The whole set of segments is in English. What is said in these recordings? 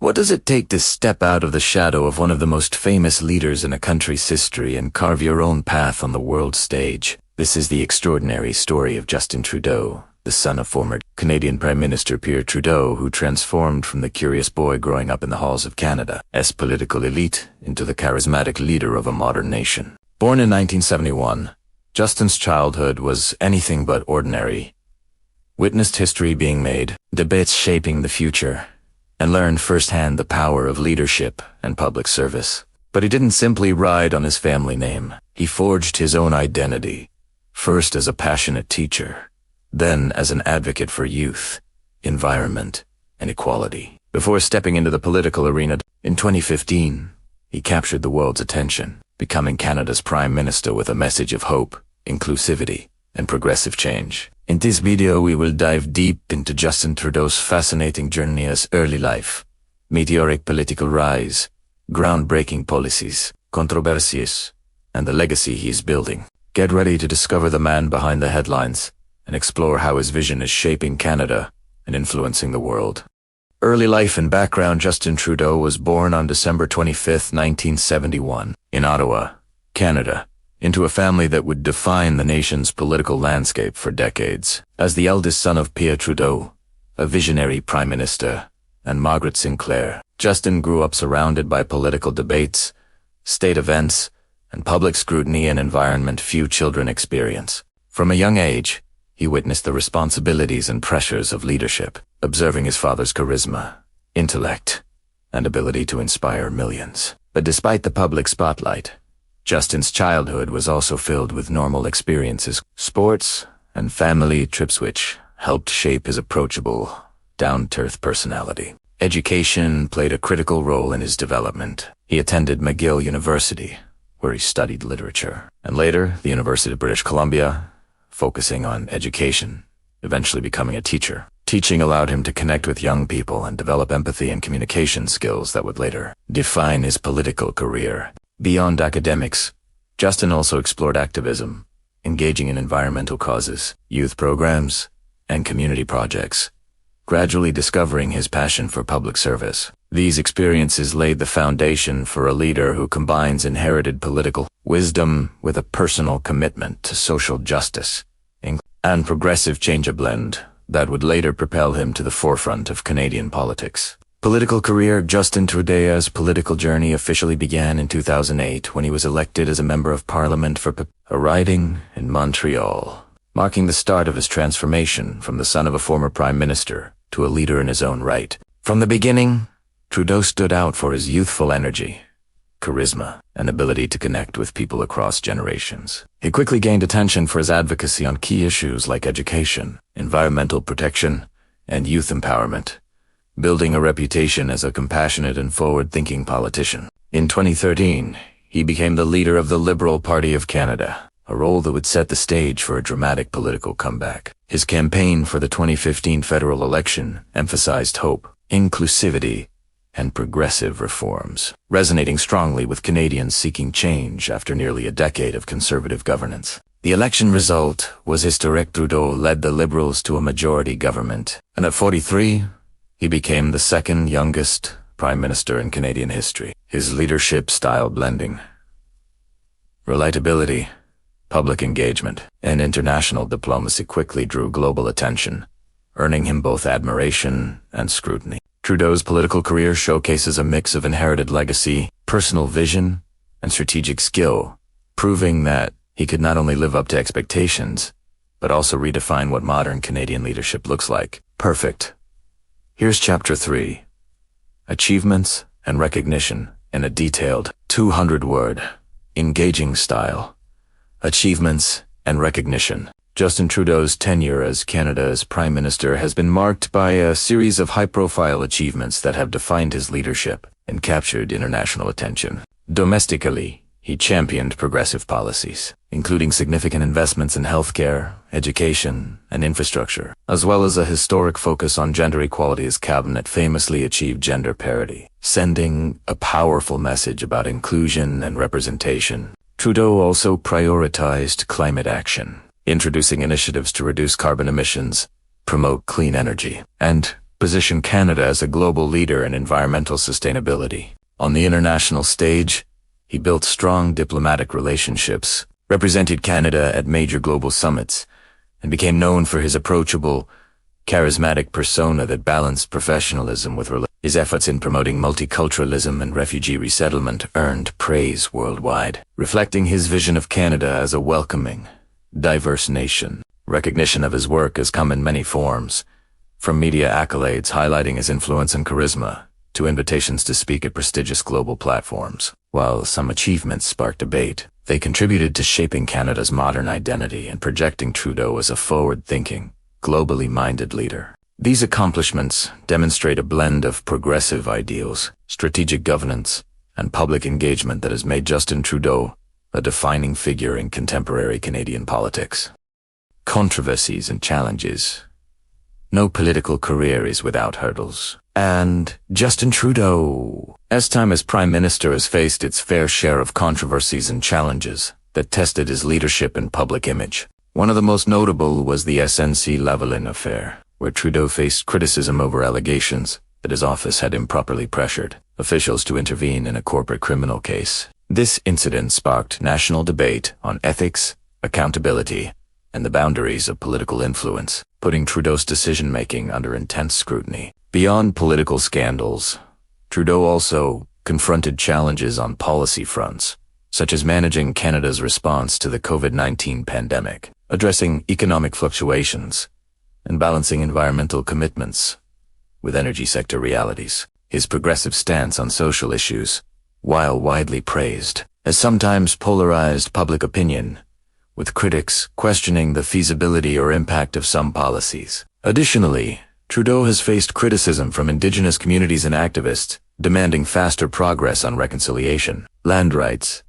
What does it take to step out of the shadow of one of the most famous leaders in a country's history and carve your own path on the world stage? This is the extraordinary story of Justin Trudeau, the son of former Canadian Prime Minister Pierre Trudeau, who transformed from the curious boy growing up in the halls of Canada's political elite into the charismatic leader of a modern nation. Born in 1971, Justin's childhood was anything but ordinary. Witnessed history being made, debates shaping the future, and learned firsthand the power of leadership and public service. But he didn't simply ride on his family name. He forged his own identity, first as a passionate teacher, then as an advocate for youth, environment, and equality. Before stepping into the political arena, in 2015, he captured the world's attention, becoming Canada's Prime Minister with a message of hope, inclusivity, and progressive change. In this video, we will dive deep into Justin Trudeau's fascinating journey as early life, meteoric political rise, groundbreaking policies, controversies, and the legacy he is building. Get ready to discover the man behind the headlines and explore how his vision is shaping Canada and influencing the world. Early life and background. Justin Trudeau was born on December 25, 1971, in Ottawa, Canada, into a family that would define the nation's political landscape for decades. As the eldest son of Pierre Trudeau, a visionary prime minister, and Margaret Sinclair, Justin grew up surrounded by political debates, state events, and public scrutiny, an environment few children experience. From a young age, he witnessed the responsibilities and pressures of leadership, observing his father's charisma, intellect, and ability to inspire millions. But despite the public spotlight, Justin's childhood was also filled with normal experiences, sports, and family trips which helped shape his approachable, down-to-earth personality. Education played a critical role in his development. He attended McGill University, where he studied literature, and later the University of British Columbia, focusing on education, eventually becoming a teacher. Teaching allowed him to connect with young people and develop empathy and communication skills that would later define his political career. Beyond academics, Justin also explored activism, engaging in environmental causes, youth programs, and community projects, gradually discovering his passion for public service. These experiences laid the foundation for a leader who combines inherited political wisdom with a personal commitment to social justice and progressive change, a blend that would later propel him to the forefront of Canadian politics. Political career. Justin Trudeau's political journey officially began in 2008 when he was elected as a member of Parliament for a riding in Montreal, marking the start of his transformation from the son of a former prime minister to a leader in his own right. From the beginning, Trudeau stood out for his youthful energy, charisma, and ability to connect with people across generations. He quickly gained attention for his advocacy on key issues like education, environmental protection, and youth empowerment, building a reputation as a compassionate and forward-thinking politician. In 2013, he became the leader of the Liberal Party of Canada, a role that would set the stage for a dramatic political comeback. His campaign for the 2015 federal election emphasized hope, inclusivity, and progressive reforms, resonating strongly with Canadians seeking change after nearly a decade of conservative governance. The election result was historic. Trudeau led the Liberals to a majority government, and at 43, he became the second youngest prime minister in Canadian history. His leadership style, blending relatability, public engagement, and international diplomacy, quickly drew global attention, earning him both admiration and scrutiny. Trudeau's political career showcases a mix of inherited legacy, personal vision, and strategic skill, proving that he could not only live up to expectations, but also redefine what modern Canadian leadership looks like. Perfect. Here's Chapter 3, Achievements and Recognition, in a detailed 200-word, engaging style. Achievements and Recognition. Justin Trudeau's tenure as Canada's Prime Minister has been marked by a series of high-profile achievements that have defined his leadership and captured international attention. Domestically, he championed progressive policies, including significant investments in healthcare, education, and infrastructure, as well as a historic focus on gender equality. His cabinet famously achieved gender parity, sending a powerful message about inclusion and representation. Trudeau also prioritized climate action, introducing initiatives to reduce carbon emissions, promote clean energy, and positioned Canada as a global leader in environmental sustainability. On the international stage, he built strong diplomatic relationships, represented Canada at major global summits, and became known for his approachable, charismatic persona that balanced professionalism with religion. His efforts in promoting multiculturalism and refugee resettlement earned praise worldwide, reflecting his vision of Canada as a welcoming, diverse nation. Recognition of his work has come in many forms, from media accolades highlighting his influence and charisma, to invitations to speak at prestigious global platforms. While some achievements sparked debate, they contributed to shaping Canada's modern identity and projecting Trudeau as a forward-thinking, globally minded leader. These accomplishments demonstrate a blend of progressive ideals, strategic governance, and public engagement that has made Justin Trudeau a defining figure in contemporary Canadian politics. Controversies and challenges. No political career is without hurdles. And Justin Trudeau's time as Prime Minister has faced its fair share of controversies and challenges that tested his leadership and public image. One of the most notable was the SNC-Lavalin affair, where Trudeau faced criticism over allegations that his office had improperly pressured officials to intervene in a corporate criminal case. This incident sparked national debate on ethics, accountability, and the boundaries of political influence, putting Trudeau's decision-making under intense scrutiny. Beyond political scandals, Trudeau also confronted challenges on policy fronts, such as managing Canada's response to the COVID-19 pandemic, addressing economic fluctuations, and balancing environmental commitments with energy sector realities. His progressive stance on social issues, while widely praised, has sometimes polarized public opinion, with critics questioning the feasibility or impact of some policies. Additionally, Trudeau has faced criticism from Indigenous communities and activists, demanding faster progress on reconciliation, land rights,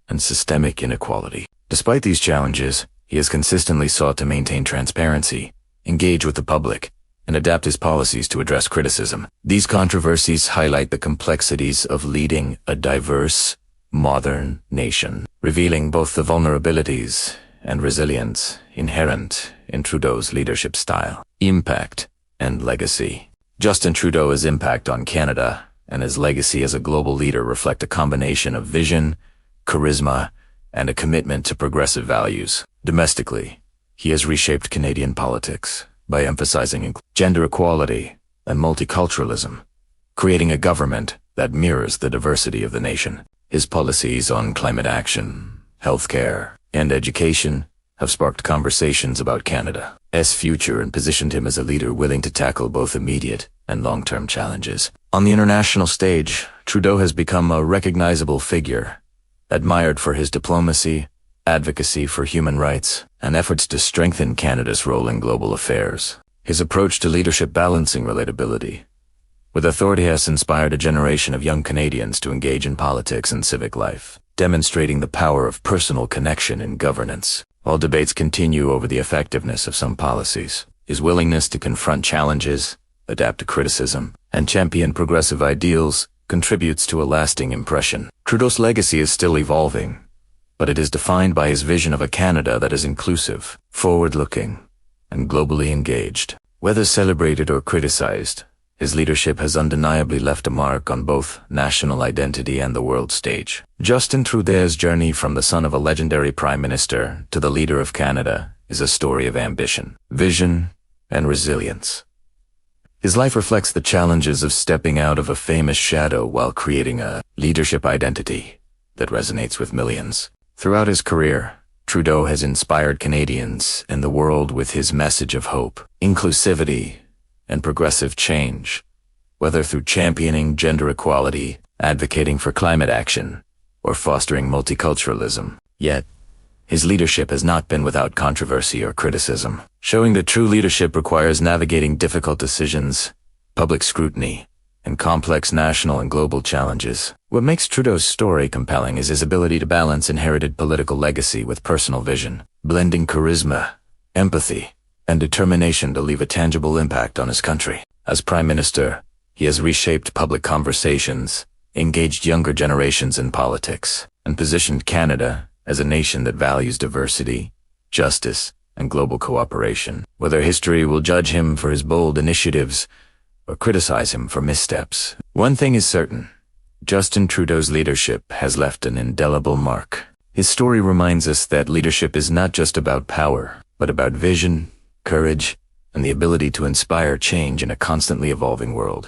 and systemic inequality. Despite these challenges, he has consistently sought to maintain transparency, engage with the public, and adapt his policies to address criticism. These controversies highlight the complexities of leading a diverse, modern nation, revealing both the vulnerabilities and resilience inherent in Trudeau's leadership style. Impact and legacy. Justin Trudeau's impact on Canada and his legacy as a global leader reflect a combination of vision, charisma, and a commitment to progressive values. Domestically, he has reshaped Canadian politics by emphasizing gender equality and multiculturalism, creating a government that mirrors the diversity of the nation. His policies on climate action, healthcare, and education have sparked conversations about Canada's future and positioned him as a leader willing to tackle both immediate and long-term challenges. On the international stage, Trudeau has become a recognizable figure, admired for his diplomacy, advocacy for human rights, and efforts to strengthen Canada's role in global affairs. His approach to leadership balancing relatability with authority has inspired a generation of young Canadians to engage in politics and civic life, demonstrating the power of personal connection in governance. While debates continue over the effectiveness of some policies, his willingness to confront challenges, adapt to criticism, and champion progressive ideals contributes to a lasting impression. Trudeau's legacy is still evolving, but it is defined by his vision of a Canada that is inclusive, forward-looking, and globally engaged. Whether celebrated or criticized, his leadership has undeniably left a mark on both national identity and the world stage. Justin Trudeau's journey from the son of a legendary Prime Minister to the leader of Canada is a story of ambition, vision, and resilience. His life reflects the challenges of stepping out of a famous shadow while creating a leadership identity that resonates with millions. Throughout his career, Trudeau has inspired Canadians and the world with his message of hope, inclusivity, and progressive change, whether through championing gender equality, advocating for climate action, or fostering multiculturalism. Yet, his leadership has not been without controversy or criticism, showing that true leadership requires navigating difficult decisions, public scrutiny, and complex national and global challenges. What makes Trudeau's story compelling is his ability to balance inherited political legacy with personal vision, blending charisma, empathy, and determination to leave a tangible impact on his country. As Prime Minister, he has reshaped public conversations, engaged younger generations in politics, and positioned Canada as a nation that values diversity, justice, and global cooperation. Whether history will judge him for his bold initiatives or criticize him for missteps. One thing is certain: Justin Trudeau's leadership has left an indelible mark. His story reminds us that leadership is not just about power, but about vision, courage, and the ability to inspire change in a constantly evolving world.